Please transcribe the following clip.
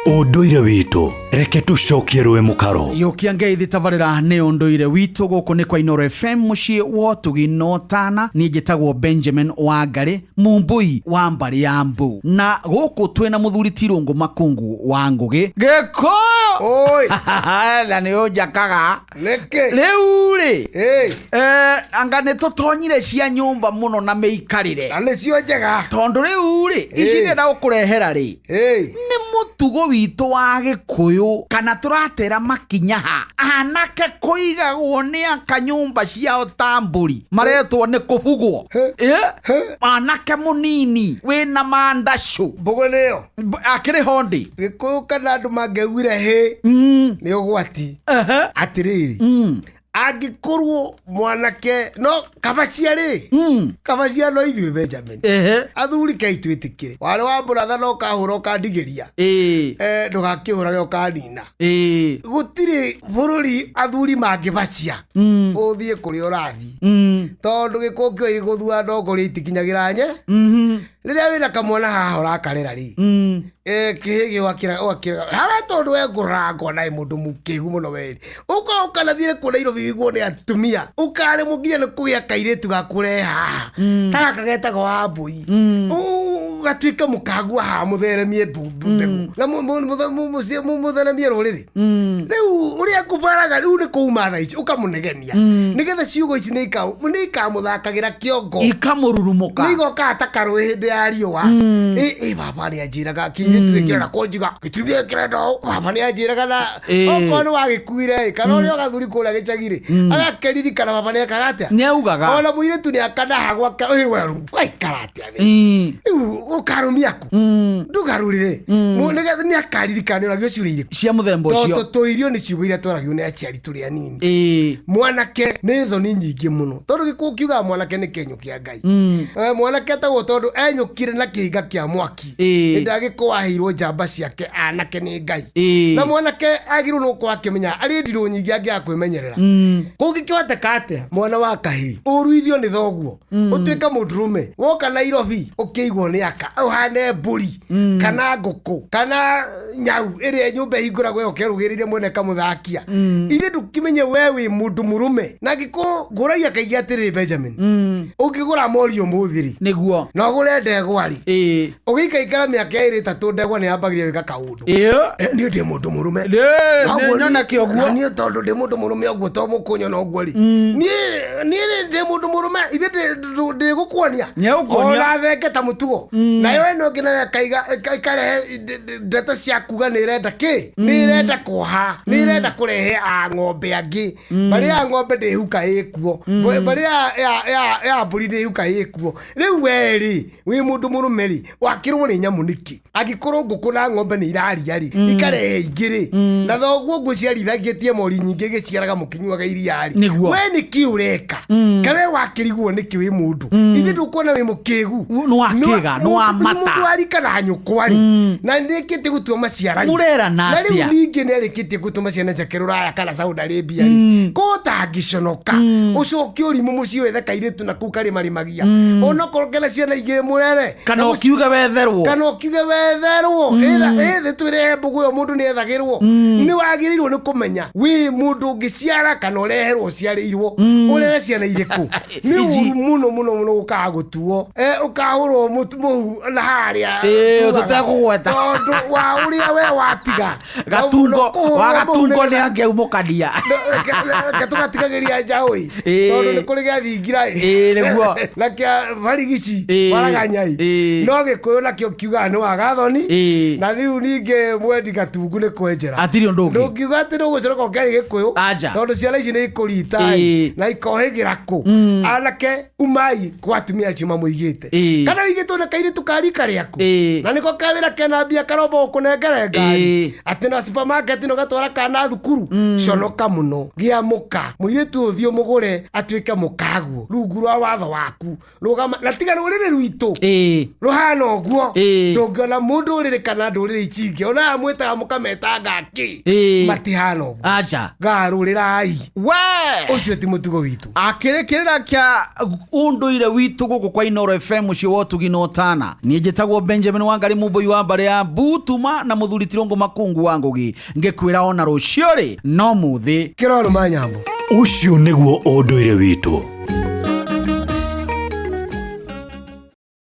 Unduire witu reke tucokie rwe mukaro yukia ngeithi tabarira ni unduire witu guku ni kwa Inooro FM mucii wa tuginotana ni njitagwo Benjamin Wangari mumbui wa mbari ya Mbu na guku twina muthuri Tirungu Makungu wa Ngugi Gikuyu oi na ni unjakaga neke riu ri anga ni tutonyire cia nyumba muno na meikarire na ni cio njega tondu riu ri ici ni na ukurehera ri ni mutugo witu wa Gikuyu kana turatera makinya ha anake kuigagwo ni akanyumba ciao tamburi maretwo ni kubugwo anake munini wina mandacu mbugo niyo akiri hondi Gikuyu kana andu mangewire hi ni ugwati atiriri angikorwo mwanake no kabacia ri kabacia no ithuĩ Benjamin athuri kai twĩtĩkĩre wale wa brother no kahũra ũkandigĩria ndũgakĩhũrage ũkanina gũtirĩ bũrũri athuri mangĩbacia ũthiĩ kũrĩa ũrathiĩ tondũ Gĩkũyũ kĩoĩ gũthua ndongoria itikinyagĩra nye rĩrĩa wĩna kamwana haha ũrakarera ri kĩhĩgĩ wakĩra hawe tondũ we ngũrora ngona mũndũ mũkĩgu mũno weri ũka na thiĩre kuo Nairobi wiguo nĩ atumia ũkaremwo nginya nĩ kũgĩa kairĩtu gakũrehe haha ta gaka getagwo Wambui gatuĩke mũkagua haha mũtheremie mbegu na mũtheremie rũrĩrĩ rĩu ũrĩa ngũbaraga rĩu nĩ kũuma thaa ici ũkamũnegenia nĩgetha ciugo ici nĩ ikamũthakagĩra kĩongo ikamũrurumũka nĩ igokaga ta karũĩ hĩndĩ ya riũa baba nĩ anjĩraga kiirĩtu gĩkĩra na kũnjiga gĩtumia gĩkĩra ndo baba nĩ anjĩraga na okorwo nĩ wagĩkuire kana ũrĩa ũgathuri kũrĩa gĩcagi-rĩ agakĩririkana baba nĩ ekaga atĩa nĩ augaga ona mũirĩtu nĩ akanaha gwake weru waikara atĩa rĩu ũkarũmia ku ndũgarũrĩre nĩgetha nĩ akaririkana ũragio ciũria irĩkũ cia mũthemba ũcio tũirio nĩ ciugo iria twaragio nĩ aciari tũrĩ anini mwanake nĩ thoni nyingĩ mũno tondũ Gĩkũyũ kiugaga mwanake nĩ kĩenyũ kĩa Ngai mwanake etagwo tondũ enyũkire na kĩhiga kĩa mwaki hĩndĩ ya Gĩkũyũ aheirwo njamba ciake anake nĩ Ngai na mwanake agĩrĩirwo nĩ gũkorwo akĩmenya arĩ ndirũ nyingĩ angĩaga kwĩmenyerera kũngĩkĩhoteka atĩa mwana wa kahĩĩ ũruithio nĩ thoguo ũtuĩke mũndũrũme woka Nairobi ũkĩigwo nĩ aka ũhane mbũri kana ngũkũ kana nyau ĩrĩa nyũmba ĩhingũragwo ĩyo ũkerũgĩrĩire mwene kamũthakia ithe ndũkĩmenye we wĩ mũndũ mũrũme na Gĩkũyũ ngũragia kaingĩ atĩrĩ Benjamin ũngĩgũra mori ũmũthĩ-rĩ nĩguo na ũgũre ndegwa-rĩ ũgĩikaikara mĩaka ĩrĩ ĩtatũ ndegwa nĩ yambagĩrĩria gwĩka kaũndũ niĩ ndĩ mũndũ mũrũme na niĩ tondũ ndĩ mũndũ mũrũme ũguo to mũkũnyona ũguo-rĩ niĩ ndĩ mũndũ mũrũme ithe ndĩgũkuonia ona thenge ta mũtugo nayo ĩno ĩngĩ nayo ĩkarehe ndeto cia kuga nĩ ĩrenda kĩ nĩ ĩrenda kuoha nĩ ĩrenda kũrehe ng'ombe angĩ barĩ ya ng'ombe ndĩhuka ĩkuo barĩ ya mbũri ndĩhuka ĩkuo rĩu we-rĩ wĩ mũndũ mũrũme-rĩ wakĩrwo nĩ nyamũ nĩkĩ angĩkorwo ngũkũ na ng'ombe nĩ iraria-rĩ ikarehe ingĩ-rĩ na thoguo ngũciarithagĩtie mori nyingĩ gĩciaraga mũkinyuaga iria-rĩ we nĩkĩ ũreka kawe wakĩrigwo nĩkĩ wĩ mũndũ ithe ndũkuona wĩ mũkĩgu nĩ wa mata mũndũ arikana nyũkwa-rĩ na nĩrĩkĩtie gũtua maciarani na rĩu ningĩ nĩarĩkĩtie gũtũma ciana ciake Rũraya kana Saudi Arabia-rĩ kũtangĩconoka ũcokie ũrimũ mũciĩ wethe kairĩtu na kũu karĩmarĩmagia onokorwo kena ciana igĩrĩ mũrere kana ũkiuge wetherwo ĩthĩ twĩrehe mbũgũ ĩyo mũndũ nĩ ethagĩrwo nĩ wagĩrĩirwo nĩ kũmenya wĩ mũndũ ũngĩciara kana ũreherwo ũciarĩirwo ũrere ciana irĩkũ nĩ ũru mũno mũno mũno gũkaga gũtuo ũkahũrwo mũhu na harĩa tũtegũgweta tondũ wa ũrĩa we watiga gatungo nĩ angĩaumũkania tũgatigagĩria njaũĩ tondũ nĩ kũrĩ gĩathingira nĩguo na kĩa barigici baraganyai no Gĩkũyũ nakĩo kiugaga nĩ wagathoni na rĩu ningĩ mwendi gatungu nĩ kwenjera atirĩ ũndũ ũngĩ ndũngiuga atĩ ndũgũconoka ũkĩarĩ Gĩkũyũ tondũ ciana ici nĩ ikũrita na ikohĩgĩra kũ anake umai kwa atumia acio mamũigĩte kana wĩigĩtwo nĩ kairĩtu ka rika rĩaku na nĩko kawĩra kena mbia karomba gũkũnengere ngari atĩ no supermarket no gatwara kana thukuru conoka mũno gĩamũka mũirĩtu ũthiĩ mũgũre atuĩke mũkaguo rungu rwa watho waku rũgama na tiga rũrĩrĩ rwitũ rũhana ũguo ndũngĩona mũndũ ndũrĩrĩ kana ndũrĩrĩ icingĩ ona mwĩtaga mũkameta ngaki matihana ũguo acha garũrĩrai we ũcio ti mũtugo witũ akĩrĩkĩrĩra kĩa ũndũire witũ gũkũ kwa Inooro FM ũcio wotugina ũtana niĩ njĩtagwo Benjamin Wangari Mũmbũi wa mbare ya Butuma na mũthuri Tirũngũ Makungu wa Ngũgĩ ngĩkwĩra ona rũciũ rĩ no muthĩ kĩroro manyambo Ucio nĩguo ũndũire witũ.